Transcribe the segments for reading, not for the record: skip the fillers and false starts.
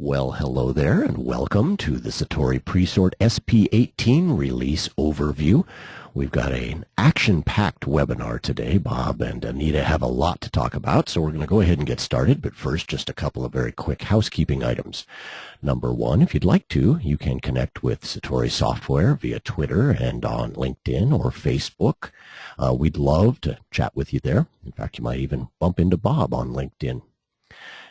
Well, hello there, and welcome to the Satori Presort SP18 release overview. We've got an action-packed webinar today. Bob and Anita have a lot to talk about, so we're going to go ahead and get started. But first, just a couple of very quick housekeeping items. Number one, if you'd like to, you can connect with Satori Software via Twitter and on LinkedIn or Facebook. We'd love to chat with you there. In fact, you might even bump into Bob on LinkedIn.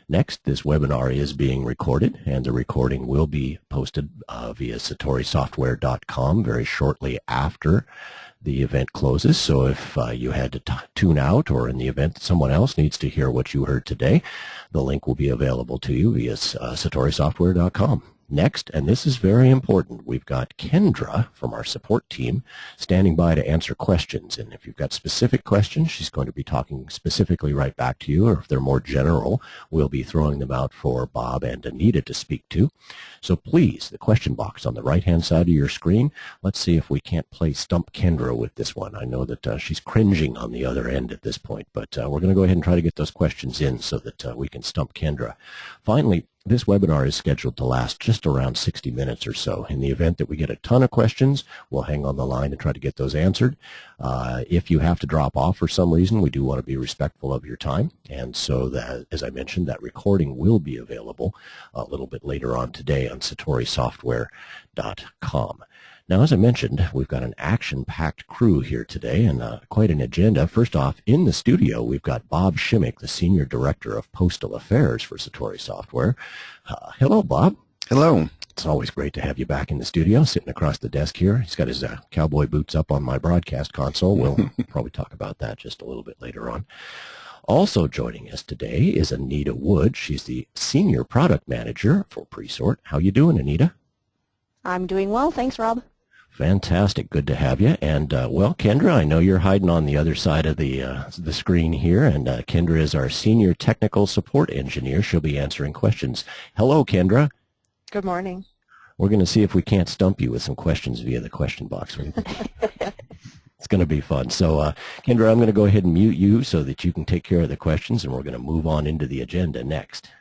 Next, this webinar is being recorded, and the recording will be posted via satorisoftware.com very shortly after the event closes. So if you had to tune out, or in the event that someone else needs to hear what you heard today, the link will be available to you via satorisoftware.com. Next, and this is very important, we've got Kendra from our support team standing by to answer questions. And if you've got specific questions, she's going to be talking specifically right back to you, or if they're more general, we'll be throwing them out for Bob and Anita to speak to. So please, the question box on the right-hand side of your screen, let's see if we can't play Stump Kendra with this one. I know that she's cringing on the other end at this point, but we're going to go ahead and try to get those questions in so that we can stump Kendra. Finally, this webinar is scheduled to last just around 60 minutes or so. In the event that we get a ton of questions, we'll hang on the line and try to get those answered. If you have to drop off for some reason, we do want to be respectful of your time. And so, that, as I mentioned, that recording will be available a little bit later on today on satorisoftware.com. Now, as I mentioned, we've got an action-packed crew here today and quite an agenda. First off, in the studio, we've got Bob Shimmick, the Senior Director of Postal Affairs for Satori Software. Hello, Bob. Hello. It's always great to have you back in the studio, sitting across the desk here. He's got his cowboy boots up on my broadcast console. We'll probably talk about that just a little bit later on. Also joining us today is Anita Wood. She's the Senior Product Manager for Presort. How you doing, Anita? I'm doing well. Thanks, Rob. Fantastic. Good to have you. And, well, Kendra, I know you're hiding on the other side of the screen here, and Kendra is our Senior Technical Support Engineer. She'll be answering questions. Hello, Kendra. Good morning. We're going to see if we can't stump you with some questions via the question box. It's going to be fun. So, Kendra, I'm going to go ahead and mute you so that you can take care of the questions, and we're going to move on into the agenda next.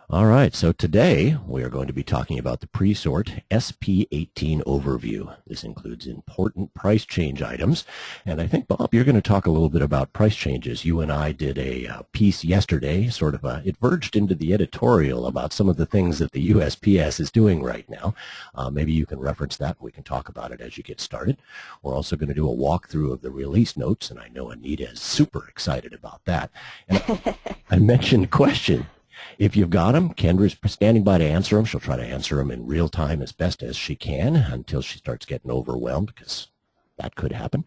All right, so today we are going to be talking about the Presort SP18 overview. This includes important price change items, and I think, Bob, you're going to talk a little bit about price changes. You and I did a piece yesterday, it verged into the editorial about some of the things that the USPS is doing right now. Maybe you can reference that, and we can talk about it as you get started. We're also going to do a walkthrough of the release notes, and I know Anita is super excited about that. And I mentioned question. If you've got them, Kendra's standing by to answer them. She'll try to answer them in real time as best as she can until she starts getting overwhelmed, because that could happen.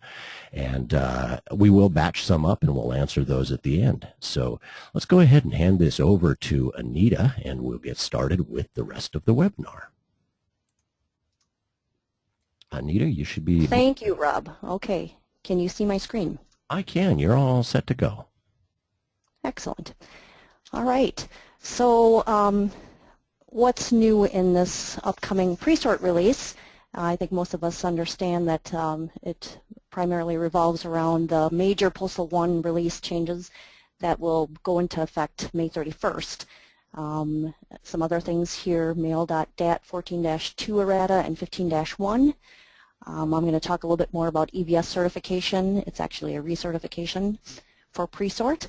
And we will batch some up, and we'll answer those at the end. So let's go ahead and hand this over to Anita, and we'll get started with the rest of the webinar. Anita, you should be... Thank you, Rob. Okay. Can you see my screen? I can. You're all set to go. Excellent. All right. So what's new in this upcoming Presort release? I think most of us understand that it primarily revolves around the major Postal 1 release changes that will go into effect May 31st. Some other things here, mail.dat 14-2 errata and 15-1. I'm going to talk a little bit more about EVS certification. It's actually a recertification for Presort.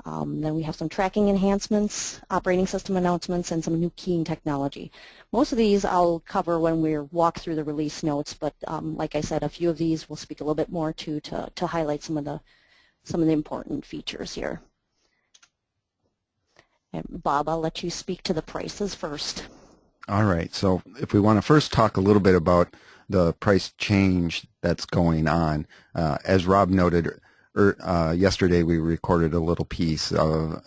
Then we have some tracking enhancements, operating system announcements, and some new keying technology. Most of these I'll cover when we walk through the release notes, but like I said, a few of these we'll speak a little bit more to highlight some of the important features here. And Bob, I'll let you speak to the prices first. All right. So if we want to first talk a little bit about the price change that's going on, as Rob noted, yesterday we recorded a little piece of,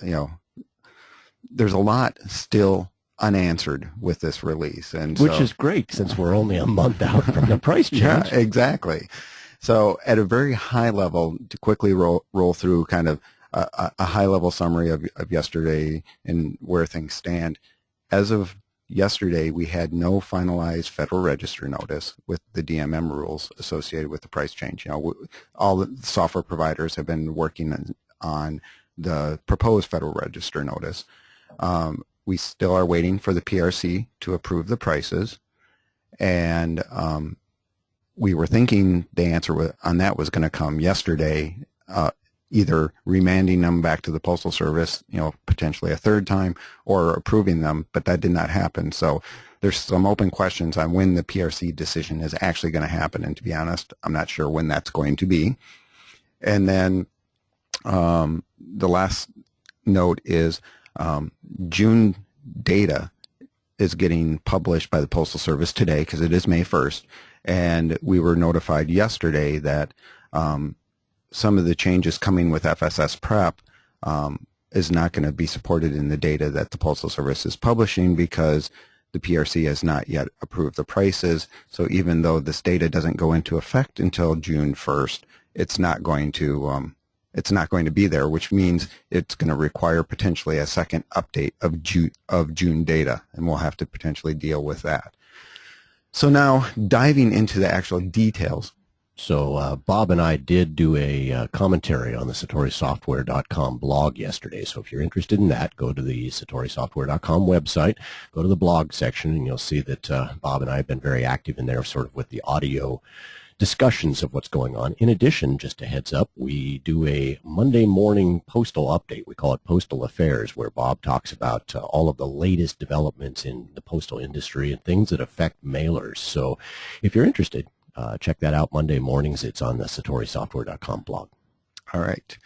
there's a lot still unanswered with this release. Which is great, since we're only a month out from the price change. Yeah, exactly. So at a very high level, to quickly roll through kind of a high-level summary of yesterday and where things stand. As of yesterday, we had no finalized Federal Register notice with the DMM rules associated with the price change. All the software providers have been working on the proposed Federal Register notice. we still are waiting for the PRC to approve the prices, and we were thinking the answer on that was going to come yesterday, either remanding them back to the Postal Service, potentially a third time, or approving them, but that did not happen. So there's some open questions on when the PRC decision is actually going to happen, and to be honest, I'm not sure when that's going to be. And then the last note is June data is getting published by the Postal Service today, because it is May 1st, and we were notified yesterday that some of the changes coming with FSS Prep is not going to be supported in the data that the Postal Service is publishing, because the PRC has not yet approved the prices. So even though this data doesn't go into effect until June 1st, it's not going to be there, which means it's going to require potentially a second update of June data, and we'll have to potentially deal with that. So now diving into the actual details. So Bob and I did do a commentary on the SatoriSoftware.com blog yesterday. So if you're interested in that, go to the SatoriSoftware.com website, go to the blog section, and you'll see that Bob and I have been very active in there, sort of with the audio discussions of what's going on. In addition, just a heads up, we do a Monday morning postal update. We call it Postal Affairs, where Bob talks about all of the latest developments in the postal industry and things that affect mailers. So if you're interested, check that out Monday mornings. It's on the SatoriSoftware.com blog. All right.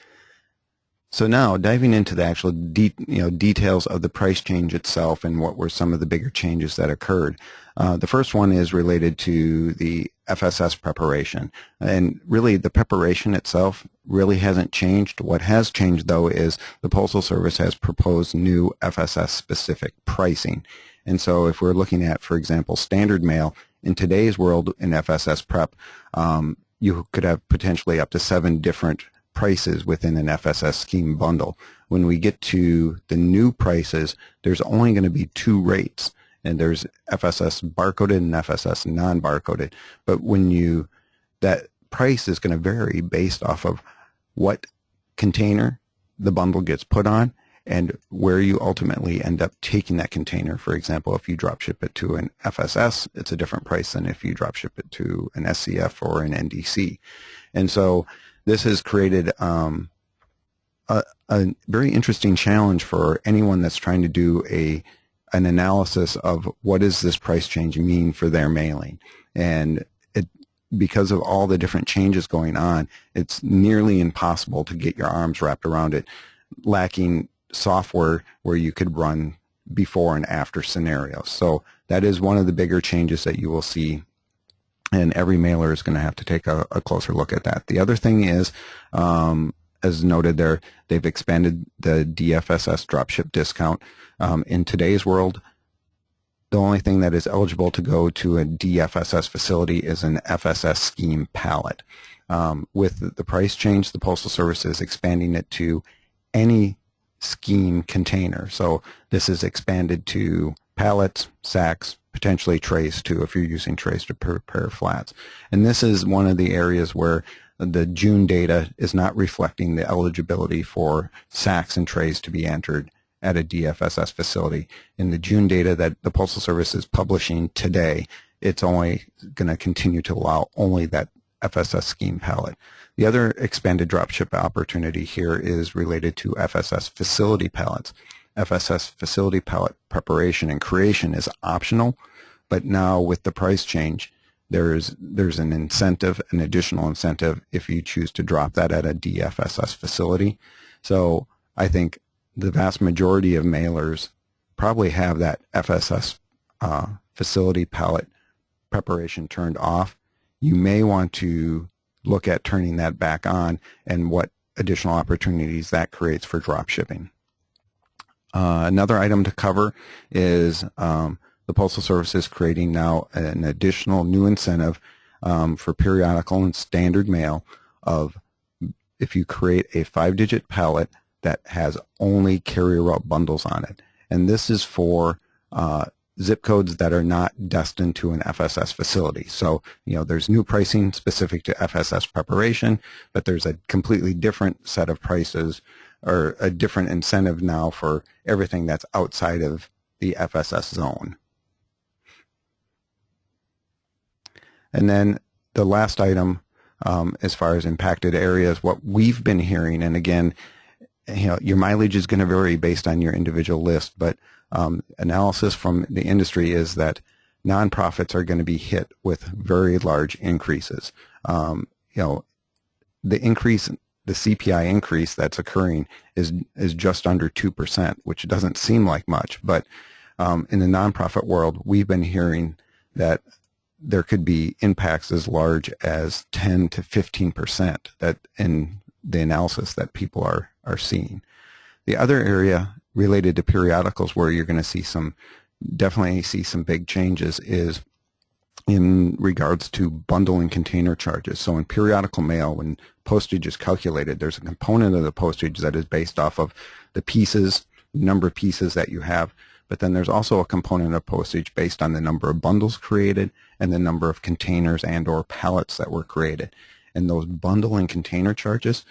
So now diving into the actual details of the price change itself and what were some of the bigger changes that occurred. The first one is related to the FSS preparation. And really the preparation itself really hasn't changed. What has changed, though, is the Postal Service has proposed new FSS-specific pricing. And so if we're looking at, for example, standard mail, in today's world in FSS Prep, you could have potentially up to 7 different prices within an FSS scheme bundle. When we get to the new prices, there's only going to be 2 rates, and there's FSS barcoded and FSS non-barcoded. But that price is going to vary based off of what container the bundle gets put on and where you ultimately end up taking that container. For example, if you drop ship it to an FSS, it's a different price than if you drop ship it to an SCF or an NDC. And so this has created a very interesting challenge for anyone that's trying to do an analysis of what does this price change mean for their mailing. And because of all the different changes going on, it's nearly impossible to get your arms wrapped around it, lacking software where you could run before and after scenarios. So that is one of the bigger changes that you will see, and every mailer is going to have to take a closer look at that. The other thing is, as noted there, they've expanded the DFSS dropship discount. In today's world, the only thing that is eligible to go to a DFSS facility is an FSS scheme pallet. With the price change, the Postal Service is expanding it to any scheme container. So this is expanded to pallets, sacks, potentially trays too, if you're using trays to prepare flats. And this is one of the areas where the June data is not reflecting the eligibility for sacks and trays to be entered at a DFSS facility. In the June data that the Postal Service is publishing today, it's only going to continue to allow only that FSS scheme pallet. The other expanded dropship opportunity here is related to FSS facility pallets. FSS facility pallet preparation and creation is optional, but now with the price change, there's an incentive, an additional incentive, if you choose to drop that at a DFSS facility. So I think the vast majority of mailers probably have that FSS facility pallet preparation turned off. You may want to look at turning that back on and what additional opportunities that creates for drop shipping. Another item to cover is the Postal Service is creating now an additional new incentive for periodical and standard mail of if you create a 5-digit pallet that has only carrier route bundles on it. And this is for zip codes that are not destined to an FSS facility. So, there's new pricing specific to FSS preparation, but there's a completely different set of prices or a different incentive now for everything that's outside of the FSS zone. And then the last item, as far as impacted areas, what we've been hearing, and again, your mileage is going to vary based on your individual list, but analysis from the industry is that nonprofits are going to be hit with very large increases. The increase, the CPI increase that's occurring is just under 2%, which doesn't seem like much, but in the nonprofit world, we've been hearing that there could be impacts as large as 10 to 15% that in the analysis that people are seeing. The other area related to periodicals where you're going to definitely see some big changes is in regards to bundle and container charges. So in periodical mail, when postage is calculated, there's a component of the postage that is based off of the pieces, number of pieces that you have, but then there's also a component of postage based on the number of bundles created and the number of containers and or pallets that were created. And those bundle and container charges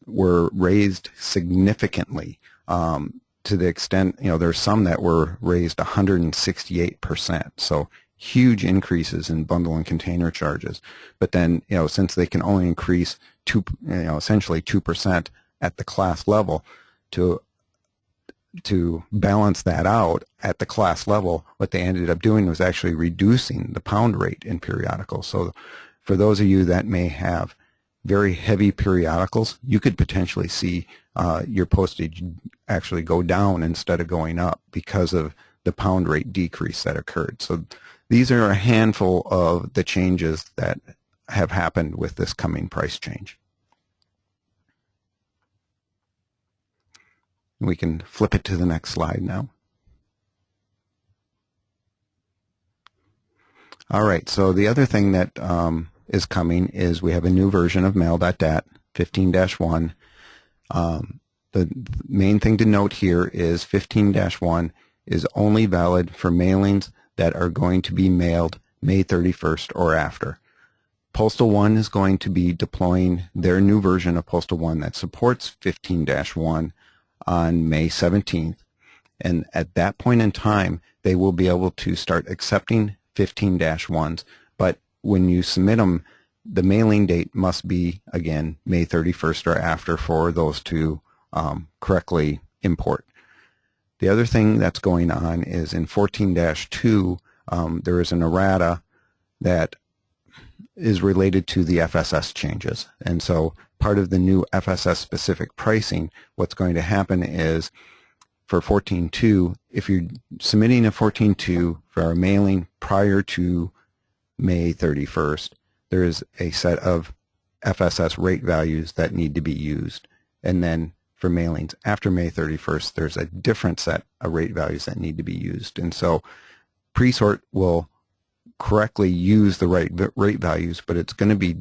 were raised significantly to the extent, there's some that were raised 168%. So huge increases in bundle and container charges. But then, since they can only increase essentially 2% at the class level, to balance that out at the class level, what they ended up doing was actually reducing the pound rate in periodicals. So for those of you that may have very heavy periodicals, you could potentially see your postage actually go down instead of going up because of the pound rate decrease that occurred. So these are a handful of the changes that have happened with this coming price change. We can flip it to the next slide now. All right, so the other thing that is coming is we have a new version of mail.dat 15-1. The main thing to note here is 15-1 is only valid for mailings that are going to be mailed May 31st or after. Postal One is going to be deploying their new version of Postal One that supports 15-1 on May 17th. And at that point in time, they will be able to start accepting 15-1s. But when you submit them, the mailing date must be, again, May 31st or after for those to correctly import. The other thing that's going on is in 14-2, there is an errata that is related to the FSS changes. And so part of the new FSS specific pricing, what's going to happen is for 14-2, if you're submitting a 14-2 for a mailing prior to May 31st, there is a set of FSS rate values that need to be used. And then for mailings after May 31st, there's a different set of rate values that need to be used. And so Presort will correctly use the right rate values, but it's going to be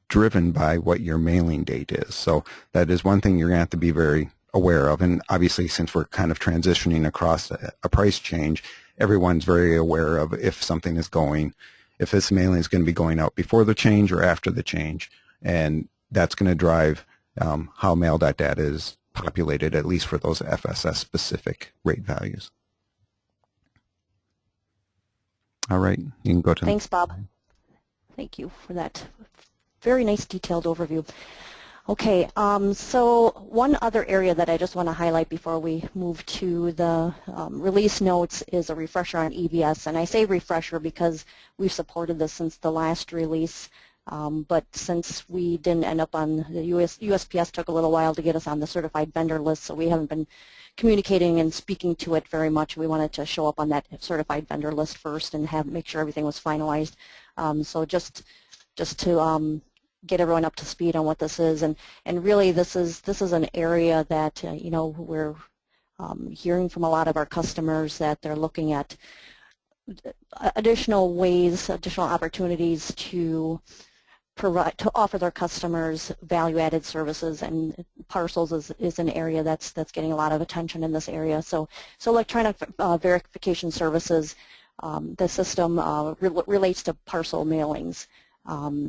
driven by what your mailing date is. So that is one thing you're going to have to be very aware of. And obviously, since we're kind of transitioning across a price change, everyone's very aware of if something is going, if this mailing is going to be going out before the change or after the change. And that's going to drive how mail.dat is populated, at least for those FSS specific rate values. All right, you can go to. Thanks, Bob. Thank you for that very nice detailed overview. Okay, so one other area that I just want to highlight before we move to the release notes is a refresher on EVS. And I say refresher because we've supported this since the last release, but since we didn't end up on the USPS took a little while to get us on the certified vendor list, so we haven't been communicating and speaking to it very much. We wanted to show up on that certified vendor list first and make sure everything was finalized. So just to get everyone up to speed on what this is, and really this is an area that we're hearing from a lot of our customers that they're looking at additional ways, additional opportunities to offer their customers value-added services, and parcels is an area that's getting a lot of attention in this area. So electronic verification services, the system relates to parcel mailings.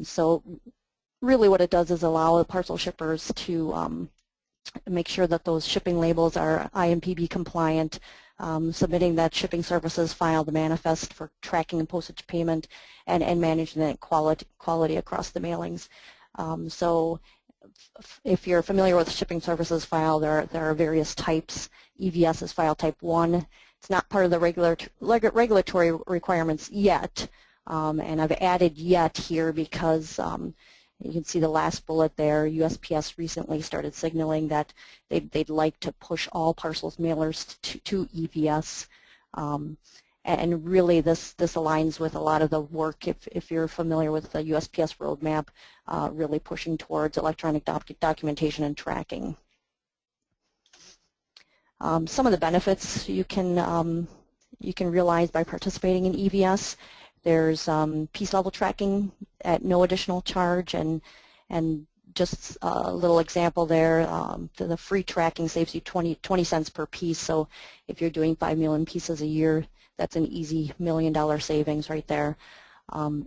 So really what it does is allow the parcel shippers to make sure that those shipping labels are IMPB compliant, submitting that shipping services file, the manifest for tracking and postage payment, and managing that quality across the mailings. So if you're familiar with the shipping services file, there are various types. EVS is file type 1. It's not part of the regulatory requirements yet, and I've added yet here because you can see the last bullet there. USPS recently started signaling that they'd like to push all parcels mailers to EVS. And really this aligns with a lot of the work, if you're familiar with the USPS roadmap, really pushing towards electronic documentation and tracking. Some of the benefits you can realize by participating in EVS. There's piece level tracking at no additional charge, and just a little example there, the free tracking saves you 20 cents per piece. So if you're doing 5 million pieces a year, that's an easy $1 million savings right there.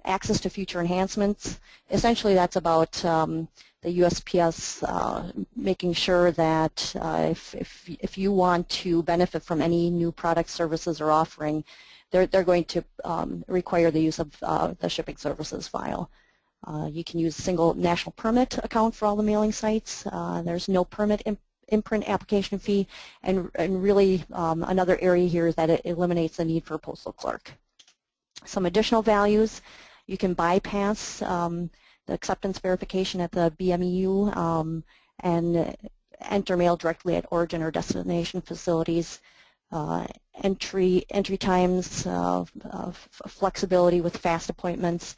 Access to future enhancements. Essentially, that's about the USPS making sure that if you want to benefit from any new products, services, or offering, they're going to require the use of the shipping services file. You can use a single national permit account for all the mailing sites. There's no permit imprint application fee, and really another area here is that it eliminates the need for a postal clerk. Some additional values: you can bypass the acceptance verification at the BMEU and enter mail directly at origin or destination facilities. Entry times, flexibility with fast appointments.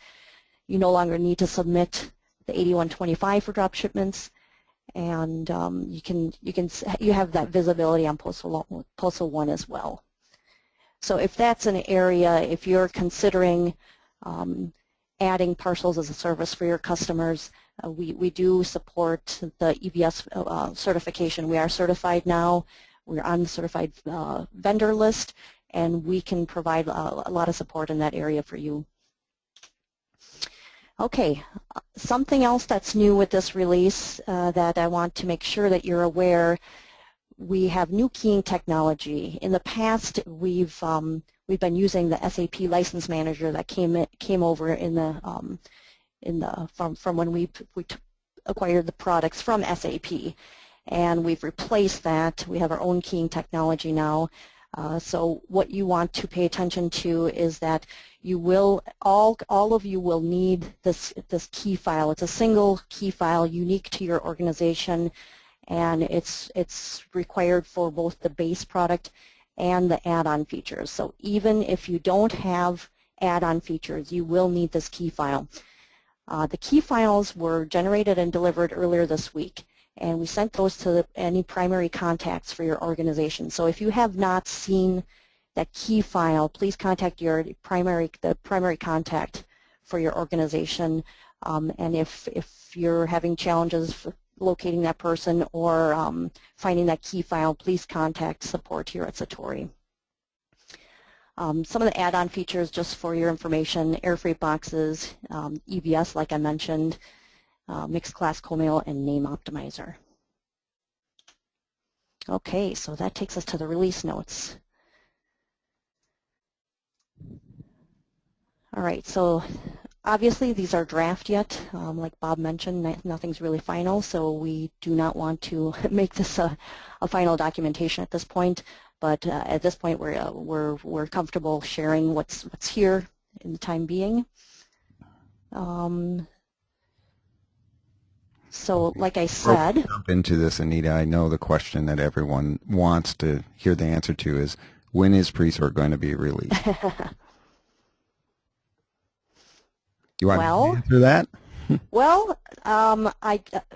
You no longer need to submit the 8125 for drop shipments, and you have that visibility on Postal One as well. So if that's an area, if you're considering adding parcels as a service for your customers, we do support the EVS certification. We are certified now. We're on the certified vendor list, and we can provide a lot of support in that area for you. Okay, something else that's new with this release that I want to make sure that you're aware, we have new keying technology. In the past, we've been using the SAP License Manager that came over from when we acquired the products from SAP. And we've replaced that. We have our own keying technology now. So what you want to pay attention to is that you will, all of you will need this key file. It's a single key file unique to your organization, and it's required for both the base product and the add-on features. So even if you don't have add-on features, you will need this key file. The key files were generated and delivered earlier this week, and we sent those to any primary contacts for your organization. So if you have not seen that key file, please contact the primary contact for your organization. And if you're having challenges locating that person or finding that key file, please contact support here at Satori. Some of the add-on features, just for your information: air freight boxes, EVS, like I mentioned, mixed class co-mail, and name optimizer. Okay, so that takes us to the release notes. All right, so obviously these are draft yet. Like Bob mentioned, nothing's really final, so we do not want to make this a final documentation at this point. But at this point, we're comfortable sharing what's here in the time being. So, like I said, before we jump into this, Anita, I know the question that everyone wants to hear the answer to is, when is Presort going to be released? You want to answer that? Well,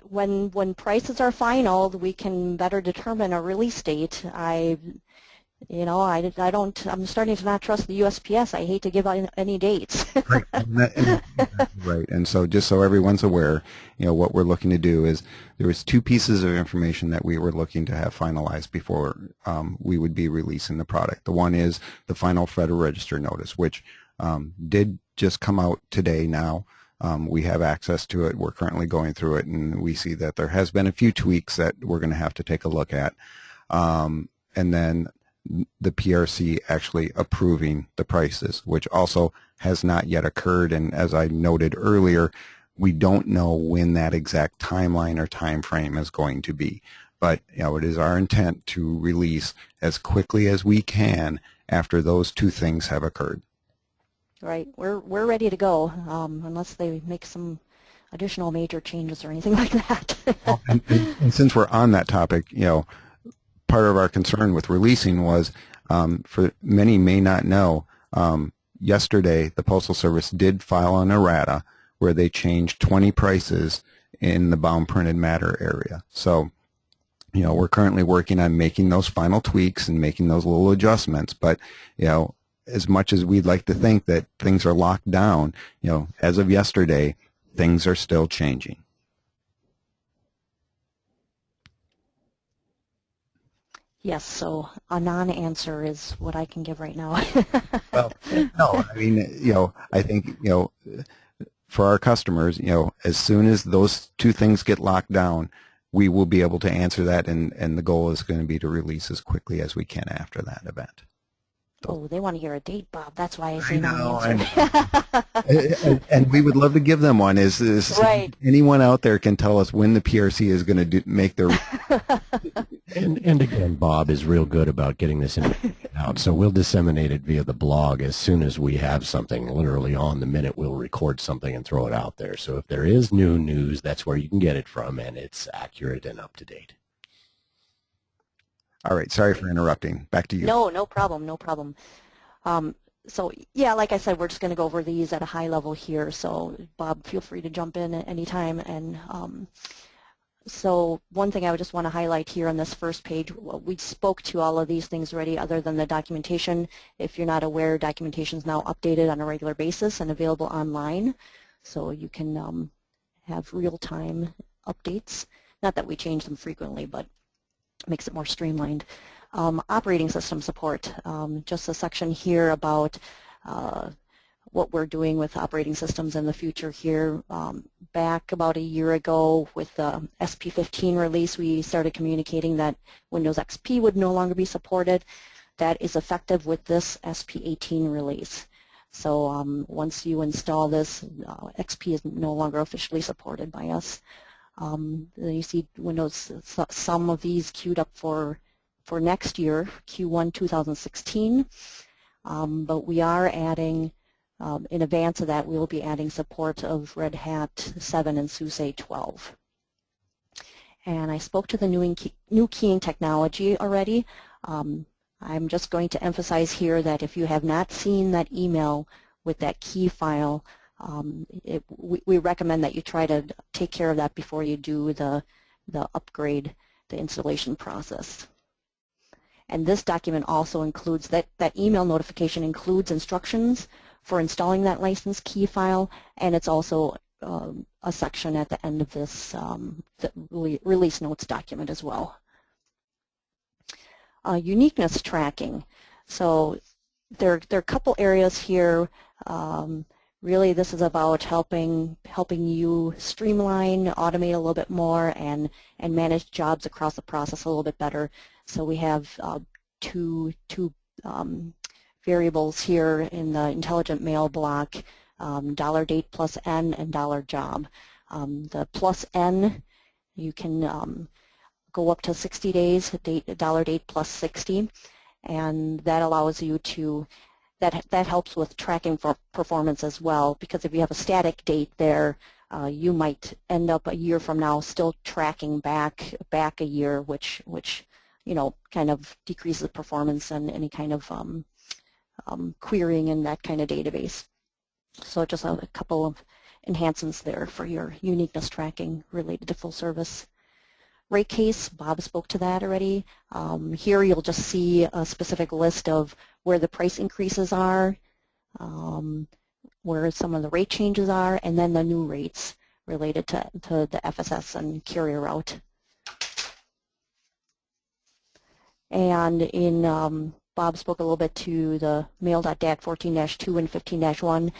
when prices are final, we can better determine a release date. I'm starting to not trust the USPS. I hate to give out any dates. Right. Right. And so just so everyone's aware, what we're looking to do is there was two pieces of information that we were looking to have finalized before we would be releasing the product. The one is the final Federal Register notice, which did just come out today now. We have access to it. We're currently going through it, and we see that there has been a few tweaks that we're going to have to take a look at. And then the PRC actually approving the prices, which also has not yet occurred. And as I noted earlier, we don't know when that exact timeline or time frame is going to be. But it is our intent to release as quickly as we can after those two things have occurred. Right. We're ready to go, unless they make some additional major changes or anything like that. And since we're on that topic, part of our concern with releasing was, for many may not know, yesterday the Postal Service did file an errata where they changed 20 prices in the bound printed matter area. So, we're currently working on making those final tweaks and making those little adjustments. But, as much as we'd like to think that things are locked down, as of yesterday, things are still changing. Yes, so a non-answer is what I can give right now. Well, no, I mean, I think, for our customers, as soon as those two things get locked down, we will be able to answer that, and the goal is going to be to release as quickly as we can after that event. Oh, they want to hear a date, Bob. That's why I say I know. and we would love to give them one. Is right. Anyone out there can tell us when the PRC is going to make their... And again, Bob is real good about getting this information out, so we'll disseminate it via the blog as soon as we have something. Literally on the minute, we'll record something and throw it out there. So if there is new news, that's where you can get it from, and it's accurate and up to date. All right. Sorry for interrupting. Back to you. No problem. No problem. So yeah, like I said, we're just going to go over these at a high level here. So Bob, feel free to jump in at any time. And so one thing I would just want to highlight here on this first page, we spoke to all of these things already other than the documentation. If you're not aware, documentation is now updated on a regular basis and available online. So you can have real-time updates. Not that we change them frequently, but makes it more streamlined. Operating system support, just a section here about what we're doing with operating systems in the future here. Back about a year ago with the SP18 release, we started communicating that Windows XP would no longer be supported. That is effective with this SP18 release. So once you install this, XP is no longer officially supported by us. You see Windows, some of these queued up for next year, Q1 2016, but we are adding, in advance of that, we will be adding support of Red Hat 7 and SUSE 12. And I spoke to the new keying technology already. I'm just going to emphasize here that if you have not seen that email with that key file, we recommend that you try to take care of that before you do the upgrade, the installation process. And this document also includes, that email notification includes instructions for installing that license key file, and it's also a section at the end of this the release notes document as well. Uniqueness tracking. So there are a couple areas here. Really, this is about helping you streamline, automate a little bit more, and manage jobs across the process a little bit better. So we have two variables here in the intelligent mail block, $date plus N and $job. The plus N, you can go up to 60 days, $date plus 60, and that allows you to that helps with tracking for performance as well, because if you have a static date there, you might end up a year from now still tracking back a year, which kind of decreases performance and any kind of querying in that kind of database. So just a couple of enhancements there for your uniqueness tracking related to full service. Rate case, Bob spoke to that already. Here you'll just see a specific list of where the price increases are, where some of the rate changes are, and then the new rates related to the FSS and carrier route. And in Bob spoke a little bit to the mail.dat 14-2 and 15-1.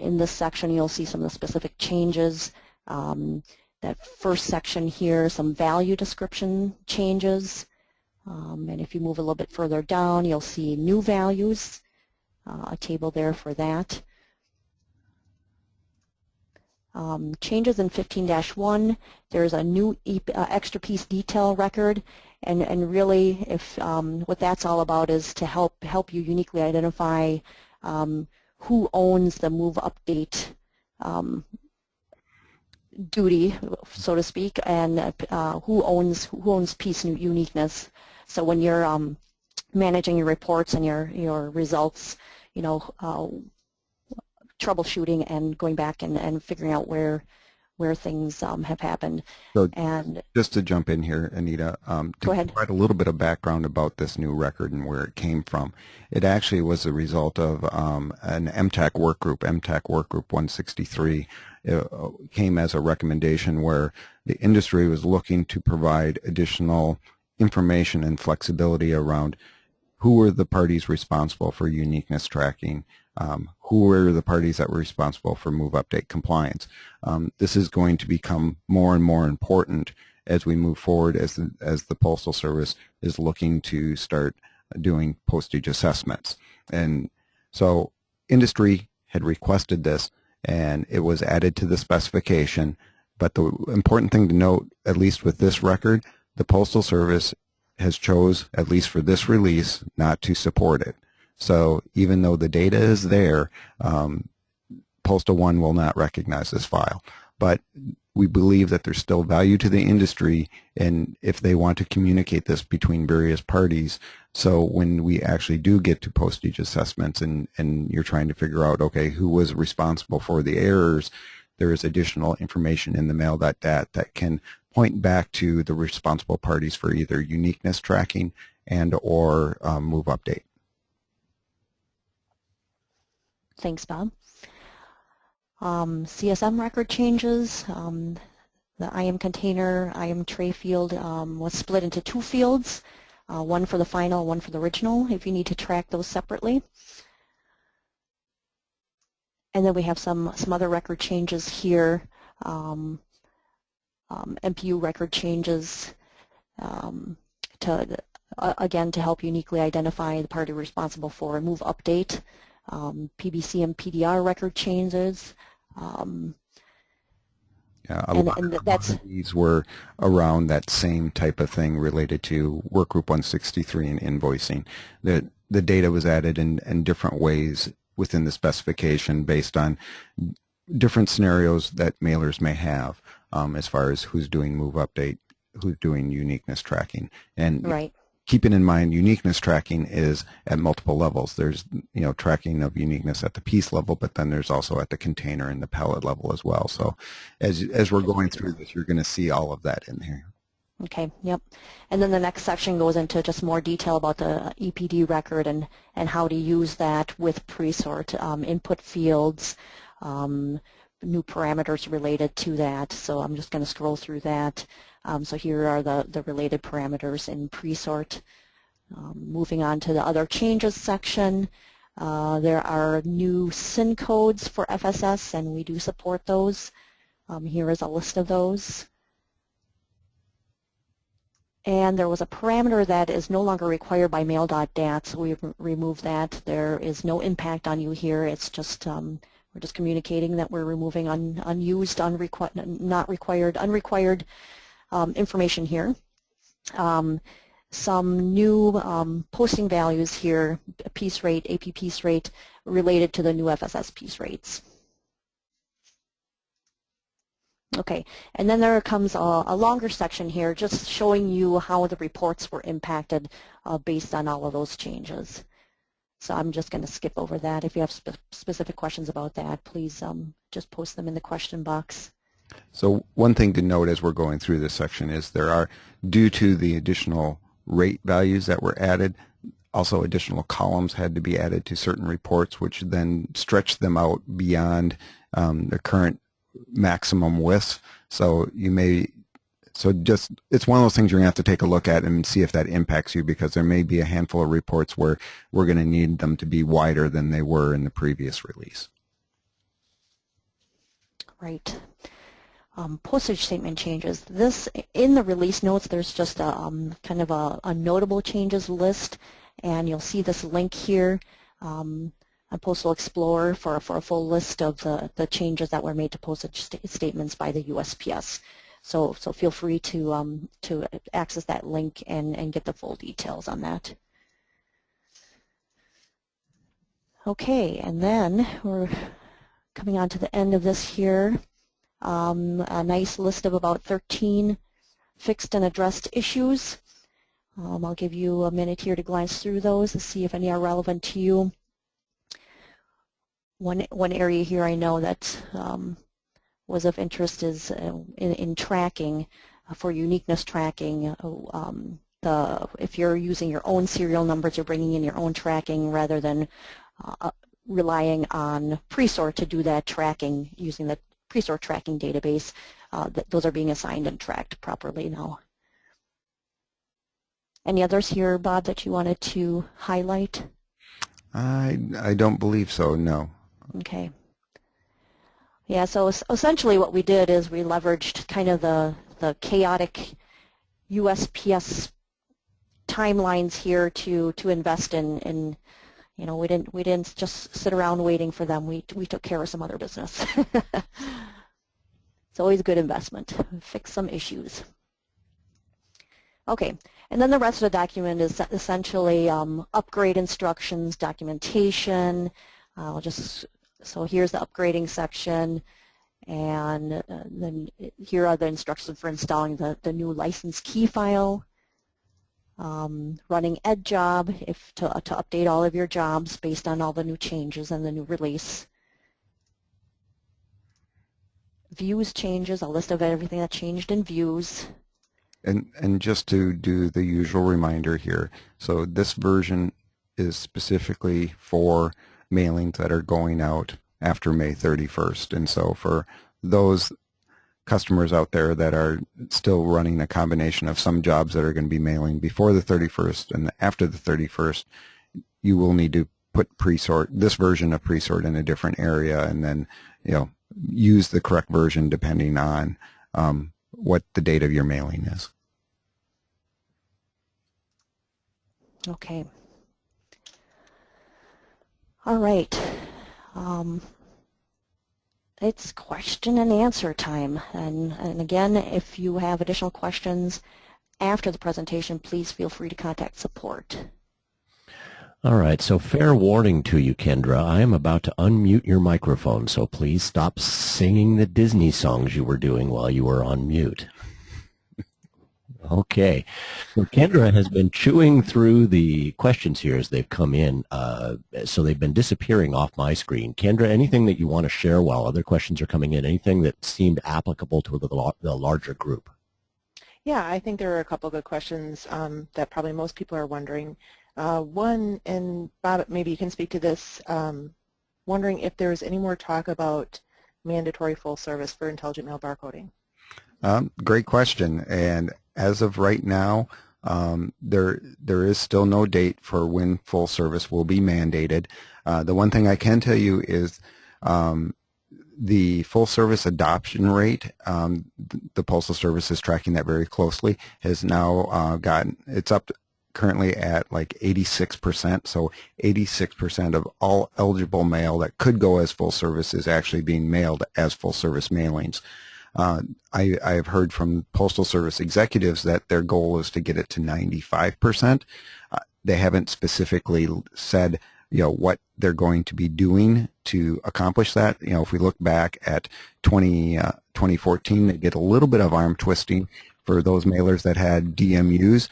In this section, you'll see some of the specific changes. That first section here, some value description changes. And if you move a little bit further down, you'll see new values, a table there for that. Changes in 15-1, there's a new extra piece detail record, and really if what that's all about is to help you uniquely identify who owns the move update duty, so to speak, and who owns piece uniqueness. So when you're managing your reports and your results, you know, troubleshooting and going back and figuring out where things have happened. So and just to jump in here, Anita, to go ahead. provide a little bit of background about this new record and where it came from. It actually was a result of an MTAC work group, MTAC Work Group 163. It came as a recommendation where the industry was looking to provide additional information and flexibility around who were the parties responsible for uniqueness tracking, who were the parties that were responsible for move update compliance. This is going to become more and more important as we move forward, as the Postal Service is looking to start doing postage assessments. And so industry had requested this, and it was added to the specification. But the important thing to note, at least with this record, the Postal Service has chose, at least for this release, not to support it. So even though the data is there, Postal One will not recognize this file. But we believe that there's still value to the industry, and if they want to communicate this between various parties, so when we actually do get to postage assessments and you're trying to figure out, okay, who was responsible for the errors, there is additional information in the mail.dat that can point back to the responsible parties for either uniqueness tracking and or move update. Thanks, Bob. CSM record changes. The IM container, IM tray field was split into two fields, one for the final, one for the original, if you need to track those separately. And then we have some other record changes here, MPU record changes again to help uniquely identify the party responsible for a move update. PBC and PDR record changes. Yeah, a lot of these were around that same type of thing related to Workgroup 163 and invoicing. The data was added in different ways within the specification based on different scenarios that mailers may have as far as who's doing move update, who's doing uniqueness tracking. And right. Keeping in mind, uniqueness tracking is at multiple levels. There's, tracking of uniqueness at the piece level, but then there's also at the container and the pallet level as well. So as we're going through this, you're going to see all of that in here. Okay, yep. And then the next section goes into just more detail about the EPD record and how to use that with pre-sort, input fields, new parameters related to that. So I'm just going to scroll through that. So here are the related parameters in pre-sort. Moving on to the other changes section, there are new SIN codes for FSS, and we do support those. Here is a list of those. And there was a parameter that is no longer required by mail.dat, so we removed that. There is no impact on you here. It's just we're just communicating that we're removing unused, unrequired information here. Some new posting values here, piece rate, AP piece rate, related to the new FSS piece rates. Okay, and then there comes a longer section here just showing you how the reports were impacted based on all of those changes. So I'm just going to skip over that. If you have specific questions about that, please just post them in the question box. So one thing to note as we're going through this section is there are, due to the additional rate values that were added, also additional columns had to be added to certain reports, which then stretched them out beyond the current maximum width. So you may So just, it's one of those things you're going to have to take a look at and see if that impacts you, because there may be a handful of reports where we're going to need them to be wider than they were in the previous release. Right. Postage statement changes. This, in the release notes, there's just a kind of a notable changes list, and you'll see this link here on Postal Explorer for a full list of the changes that were made to postage statements by the USPS. So feel free to access that link and get the full details on that. Okay, and then we're coming on to the end of this here. A nice list of about 13 fixed and addressed issues. I'll give you a minute here to glance through those and see if any are relevant to you. One area here I know that was of interest is in tracking, for uniqueness tracking. If you're using your own serial numbers, you're bringing in your own tracking rather than relying on Presort to do that tracking using the Presort tracking database. Those are being assigned and tracked properly now. Any others here, Bob, that you wanted to highlight? I don't believe so, no. Okay. Yeah, so essentially what we did is we leveraged kind of the chaotic USPS timelines here to invest in, you know, we didn't just sit around waiting for them. We took care of some other business. It's always a good investment. Fix some issues. Okay, and then the rest of the document is essentially upgrade instructions, documentation. So here's the upgrading section, and then here are the instructions for installing the new license key file, running EdJob to update all of your jobs based on all the new changes and the new release. Views changes, a list of everything that changed in views. And just to do the usual reminder here, so this version is specifically for mailings that are going out after May 31st. And so for those customers out there that are still running a combination of some jobs that are going to be mailing before the 31st and after the 31st, you will need to put Presort, this version of Presort, in a different area, and then, you know, use the correct version depending on what the date of your mailing is. Okay. All right. It's question and answer time. And again, if you have additional questions after the presentation, please feel free to contact support. All right, so fair warning to you, Kendra. I am about to unmute your microphone, so please stop singing the Disney songs you were doing while you were on mute. Okay. So Kendra has been chewing through the questions here as they've come in, so they've been disappearing off my screen. Kendra, anything that you want to share while other questions are coming in, anything that seemed applicable to the larger group? Yeah, I think there are a couple good questions that probably most people are wondering. One, and Bob, maybe you can speak to this, wondering if there's any more talk about mandatory full service for intelligent mail barcoding. Great question. And as of right now, there is still no date for when full service will be mandated. The one thing I can tell you is the full service adoption rate, the Postal Service is tracking that very closely, has now it's up currently at like 86%. So 86% of all eligible mail that could go as full service is actually being mailed as full service mailings. I have heard from Postal Service executives that their goal is to get it to 95%. They haven't specifically said, you know, what they're going to be doing to accomplish that. You know, if we look back at 2014, they did a little bit of arm twisting for those mailers that had DMUs.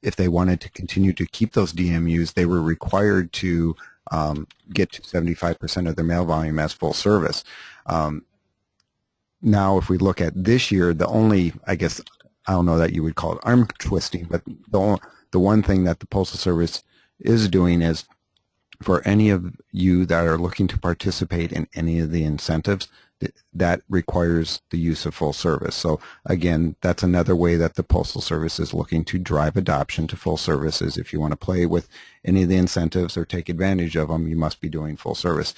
If they wanted to continue to keep those DMUs, they were required to get to 75% of their mail volume as full service. Now, if we look at this year, the only, I guess, I don't know that you would call it arm twisting, but the one thing that the Postal Service is doing is, for any of you that are looking to participate in any of the incentives, that requires the use of full service. So again, that's another way that the Postal Service is looking to drive adoption to full services. If you want to play with any of the incentives or take advantage of them, you must be doing full service.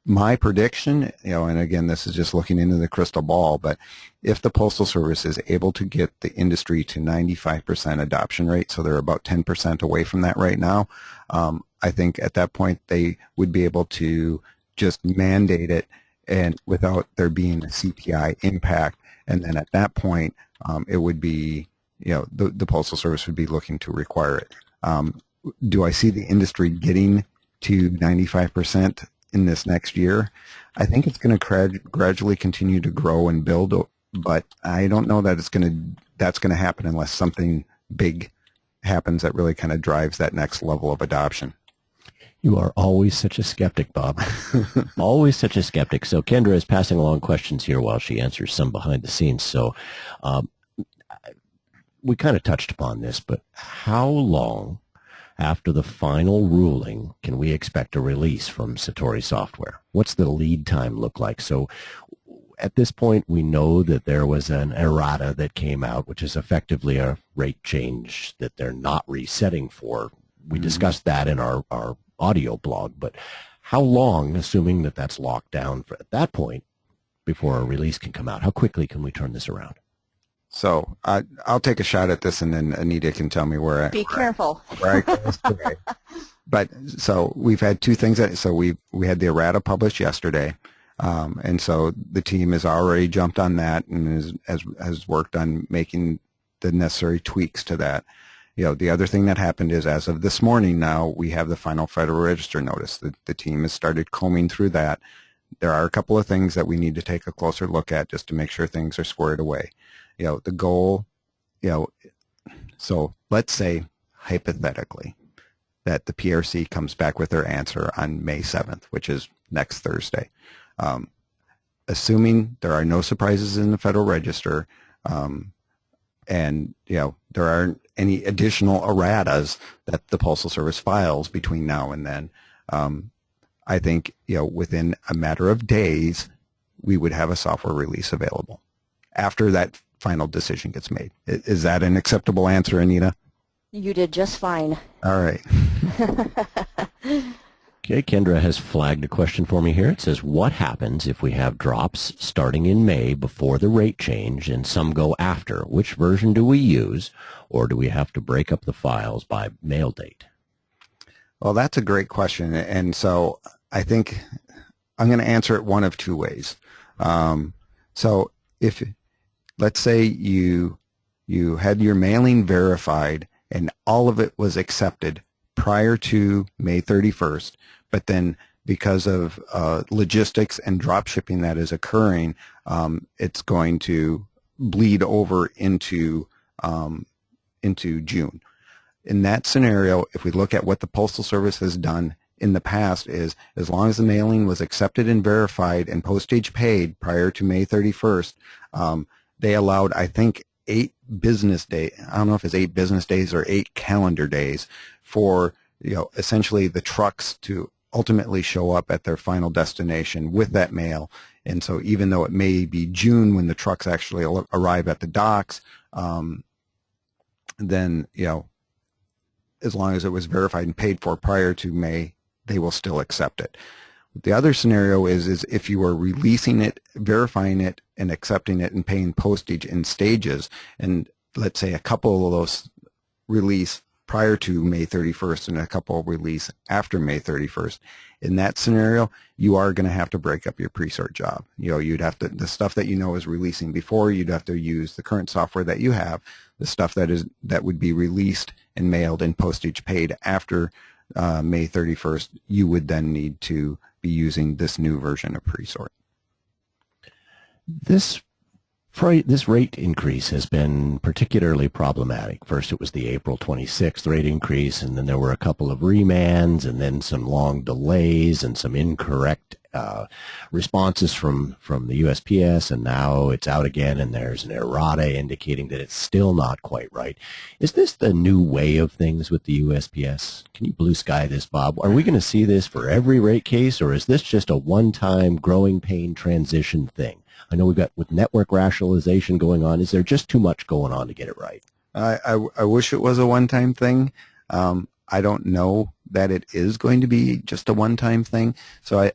My prediction, and again, this is just looking into the crystal ball, but if the Postal Service is able to get the industry to 95% adoption rate, so they're about 10% away from that right now, I think at that point they would be able to just mandate it and without there being a CPI impact, and then at that point it would be, the Postal Service would be looking to require it. Do I see the industry getting to 95% in this next year? I think it's going to gradually continue to grow and build, but I don't know that that's going to happen unless something big happens that really kind of drives that next level of adoption. You are always such a skeptic, Bob. Always such a skeptic. So Kendra is passing along questions here while she answers some behind the scenes. So we kind of touched upon this, but how long after the final ruling can we expect a release from Satori Software? What's the lead time look like? So at this point, we know that there was an errata that came out, which is effectively a rate change that they're not resetting for. We discussed that in our audio blog, but how long, assuming that that's locked down at that point, before a release can come out? How quickly can we turn this around? So I'll take a shot at this, and then Anita can tell me where Be careful. I go today. But so we've had two things. So we had the errata published yesterday, and so the team has already jumped on that and has worked on making the necessary tweaks to that. The other thing that happened is, as of this morning now, we have the final Federal Register notice. The team has started combing through that. There are a couple of things that we need to take a closer look at just to make sure things are squared away. The goal, so let's say hypothetically that the PRC comes back with their answer on May 7th, which is next Thursday. Assuming there are no surprises in the Federal Register, and there aren't any additional erratas that the Postal Service files between now and then, I think within a matter of days we would have a software release available after that final decision gets made. Is that an acceptable answer, Anita? You did just fine. All right. Okay, Kendra has flagged a question for me here. It says, what happens if we have drops starting in May before the rate change and some go after? Which version do we use, or do we have to break up the files by mail date? Well, that's a great question, and so I think I'm going to answer it one of two ways. So if, let's say you had your mailing verified and all of it was accepted prior to May 31st, but then because of logistics and drop shipping that is occurring, it's going to bleed over into June. In that scenario, if we look at what the Postal Service has done in the past, is as long as the mailing was accepted and verified and postage paid prior to May 31st, they allowed, I think, 8 business days. I don't know if it's 8 business days or 8 calendar days for essentially the trucks to ultimately show up at their final destination with that mail. And so even though it may be June when the trucks actually arrive at the docks, then as long as it was verified and paid for prior to May, they will still accept it. The other scenario is if you are releasing it, verifying it, and accepting it and paying postage in stages, and let's say a couple of those release prior to May 31st and a couple release after May 31st. In that scenario, you are going to have to break up your pre-sort job. You'd have to, the stuff that is releasing before, you'd have to use the current software that you have. The stuff that would be released and mailed and postage paid after May 31st, you would then need to be using this new version of pre-sort. This rate increase has been particularly problematic. First, it was the April 26th rate increase, and then there were a couple of remands, and then some long delays and some incorrect responses from the USPS, and now it's out again, and there's an errata indicating that it's still not quite right. Is this the new way of things with the USPS? Can you blue sky this, Bob? Are we going to see this for every rate case, or is this just a one-time growing pain transition thing? I know we've got with network rationalization going on. Is there just too much going on to get it right? I wish it was a one-time thing. I don't know that it is going to be just a one-time thing. So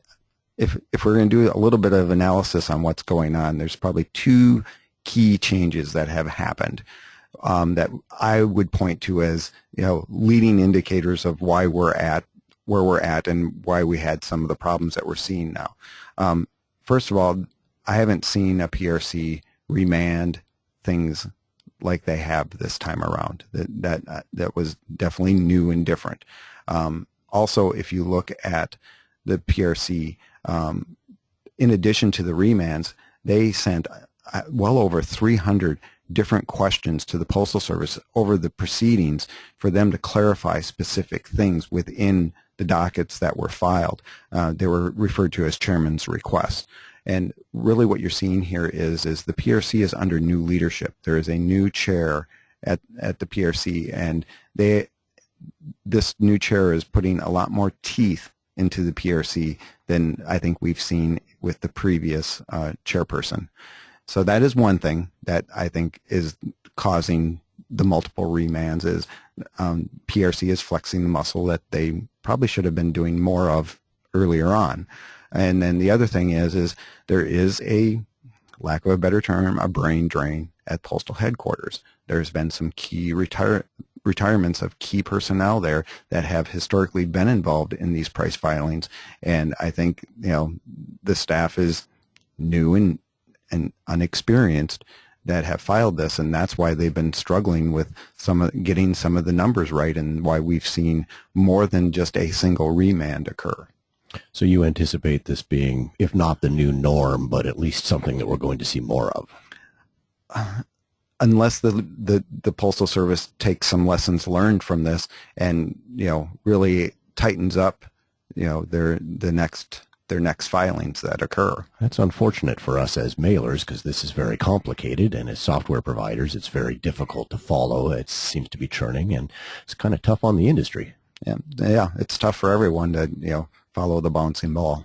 if we're going to do a little bit of analysis on what's going on, there's probably two key changes that have happened that I would point to as, leading indicators of why we're at where we're at and why we had some of the problems that we're seeing now. First of all, I haven't seen a PRC remand things like they have this time around. That was definitely new and different. Also, if you look at the PRC, in addition to the remands, they sent well over 300 different questions to the Postal Service over the proceedings for them to clarify specific things within the dockets that were filed. They were referred to as chairman's requests. And really what you're seeing here is the PRC is under new leadership. There is a new chair at the PRC, and this new chair is putting a lot more teeth into the PRC than I think we've seen with the previous chairperson. So that is one thing that I think is causing the multiple remands is PRC is flexing the muscle that they probably should have been doing more of earlier on. And then the other thing is there is a, lack of a better term, a brain drain at postal headquarters. There's been some key retirements of key personnel there that have historically been involved in these price filings. And I think, the staff is new and unexperienced that have filed this, and that's why they've been struggling with getting some of the numbers right, and why we've seen more than just a single remand occur. So you anticipate this being, if not the new norm, but at least something that we're going to see more of? Unless the Postal Service takes some lessons learned from this and, really tightens up, their next filings that occur. That's unfortunate for us as mailers, because this is very complicated, and as software providers, it's very difficult to follow. It seems to be churning, and it's kind of tough on the industry. Yeah, it's tough for everyone to, follow the bouncing ball.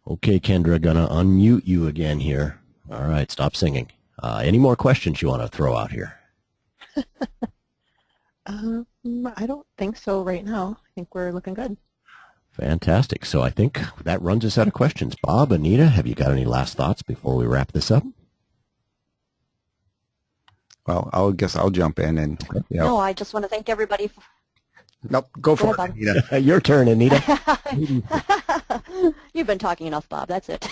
Okay, Kendra, gonna unmute you again here. All right, stop singing. Any more questions you want to throw out here? I don't think so right now. I think we're looking good. Fantastic. So I think that runs us out of questions. Bob, Anita, have you got any last thoughts before we wrap this up? Well, I guess I'll jump in and, No, I just want to thank everybody. Nope, go for ahead, it, Anita. Your turn, Anita. You've been talking enough, Bob. That's it.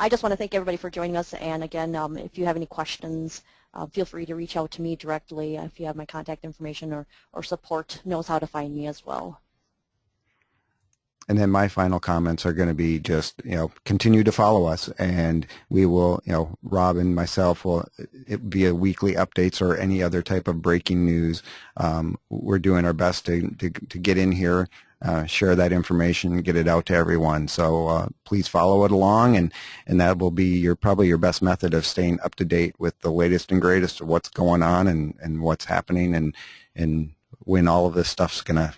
I just want to thank everybody for joining us. And again, if you have any questions, feel free to reach out to me directly. If you have my contact information or support knows how to find me as well. And then my final comments are going to be just, continue to follow us, and we will, Rob and myself will, via weekly updates or any other type of breaking news. We're doing our best to get in here, share that information, get it out to everyone. So please follow it along, and that will be probably your best method of staying up to date with the latest and greatest of what's going on and what's happening and when all of this stuff's going to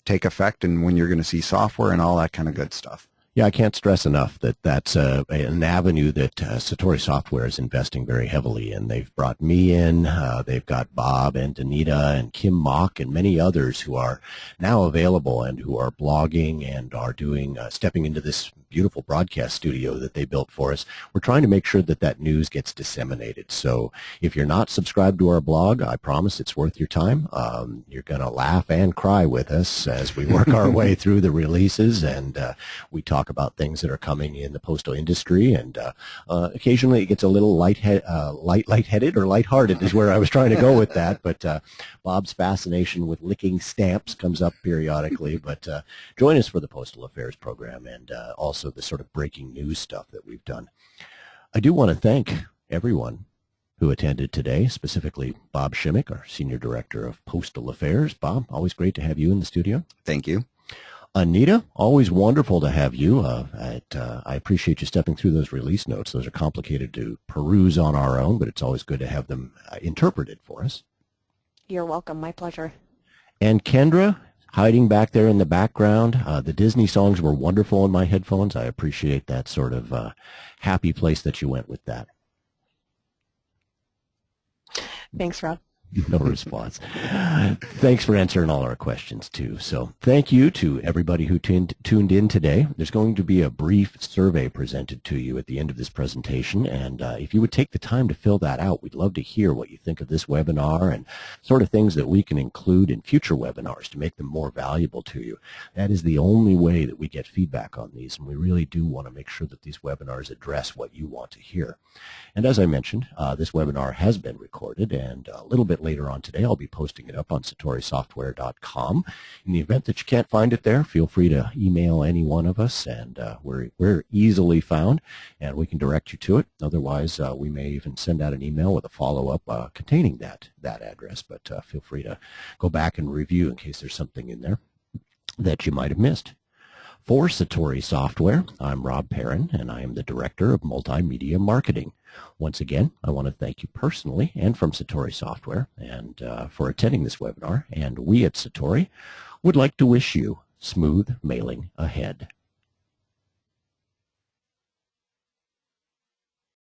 take effect, and when you're going to see software and all that kind of good stuff. Yeah, I can't stress enough that that's an avenue that Satori Software is investing very heavily in. They've brought me in. They've got Bob and Anita and Kim Mock and many others who are now available and who are blogging and are doing stepping into this beautiful broadcast studio that they built for us. We're trying to make sure that that news gets disseminated. So if you're not subscribed to our blog, I promise it's worth your time. You're going to laugh and cry with us as we work our way through the releases, and we talk about things that are coming in the postal industry, and occasionally it gets a little lightheaded or lighthearted is where I was trying to go with that, but Bob's fascination with licking stamps comes up periodically. But join us for the Postal Affairs program and also the sort of breaking news stuff that we've done. I do want to thank everyone who attended today, specifically Bob Shimmick, our Senior Director of Postal Affairs. Bob, always great to have you in the studio. Thank you. Anita, always wonderful to have you. I appreciate you stepping through those release notes. Those are complicated to peruse on our own, but it's always good to have them interpreted for us. You're welcome. My pleasure. And Kendra, hiding back there in the background, the Disney songs were wonderful in my headphones. I appreciate that sort of happy place that you went with that. Thanks, Rob. No response. Thanks for answering all our questions, too. So thank you to everybody who tuned in today. There's going to be a brief survey presented to you at the end of this presentation, and if you would take the time to fill that out, we'd love to hear what you think of this webinar and sort of things that we can include in future webinars to make them more valuable to you. That is the only way that we get feedback on these, and we really do want to make sure that these webinars address what you want to hear. And as I mentioned, this webinar has been recorded, and a little bit later on today, I'll be posting it up on satorisoftware.com. In the event that you can't find it there, feel free to email any one of us, and we're easily found, and we can direct you to it. Otherwise, we may even send out an email with a follow-up containing that address, but feel free to go back and review in case there's something in there that you might have missed. For Satori Software, I'm Rob Perrin, and I am the Director of Multimedia Marketing. Once again, I want to thank you personally and from Satori Software and for attending this webinar, and we at Satori would like to wish you smooth mailing ahead.